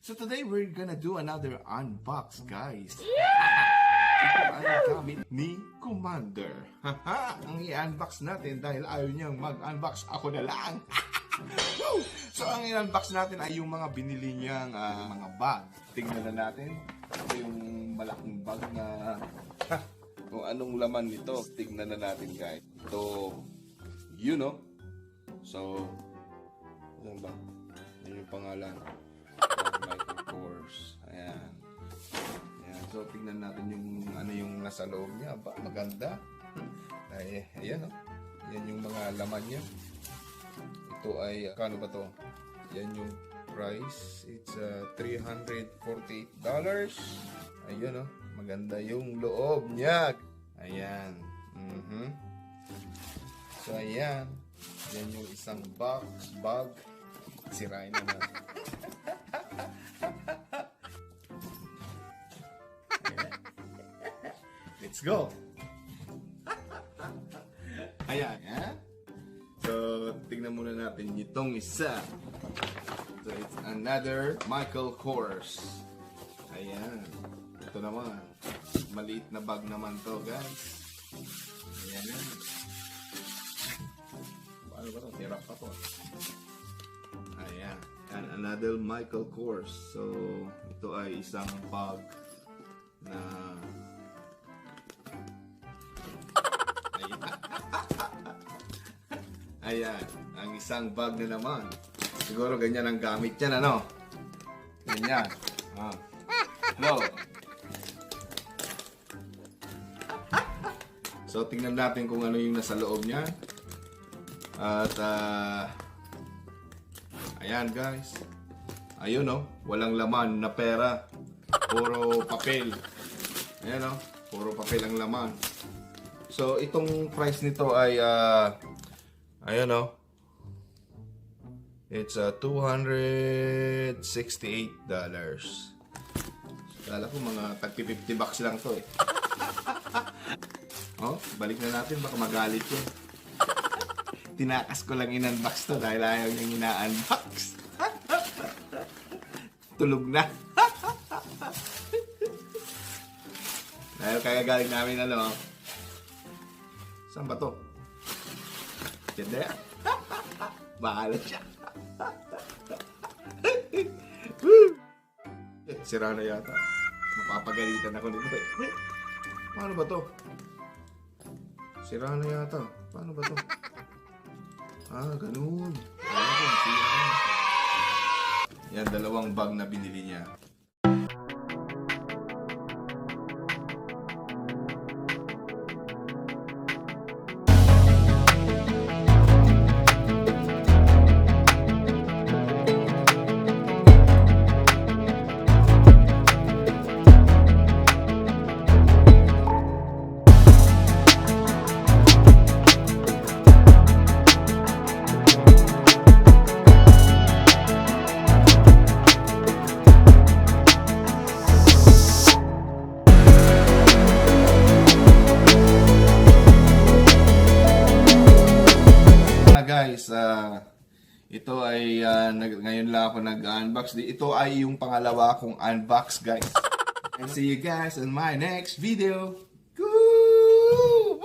So today we're gonna do another unbox, guys. Ito ang gamit ni Commander. Ang i-unbox natin dahil ayaw niyang mag-unbox, ako na lang. So ang i-unbox natin ay yung mga binili niyang mga bag. Tingnan na natin. Ito yung malaking bag na kung anong laman nito. Tingnan na natin, guys. Ito, you know. So, ano ba? Ano yung pangalan? Michael Kors. Ayan. Ayan. So, tingnan natin yung ano yung nasa loob niya. Ba, maganda. Ay, ayan o. Yan yung mga laman niya. Ito ay, kano ba to? Yan yung price. It's $348. Ayun o. Maganda yung loob niya. Ayan. So, ayan. Yan yung isang bag. Sirain naman. Let's go! Ayan, ha? So, tignan muna natin itong isa. So, it's another Michael Kors. Ayan. Ito naman. Maliit na bag naman to, guys. Ayan. Paano ba ito? Tirap pa to. Ayan. And another Michael Kors. So, ito ay isang bag na ayan, ang isang bag na naman. Siguro ganyan ang gamit yan, ano? Ganyan. Hello. So, tingnan natin kung ano yung nasa loob niya. At, ayan, guys. Ayun, no? Walang laman na pera. Puro papel. Ayan, no? Puro papel ang laman. So, itong price nito ay, ayan o. It's $268. Kala ko mga tag-50 bucks lang to eh. Oh, balik na natin. Baka magalit yun. Tinakas ko lang in-unbox to dahil ayaw niyang ina-unbox. Tulog na. Dahil kaya galing namin ano. Saan ba to? Ganda yan. Bahala siya. Sira na yata. Mapapagalitan ako nito eh. Paano ba to? Sira na yata. Paano ba to? Ganun. Yan, dalawang bag na binili niya. Guys, ito ay ngayon lang ako nag-unbox. Ito ay yung pangalawa kong unbox, guys. And see you guys in my next video. Woo!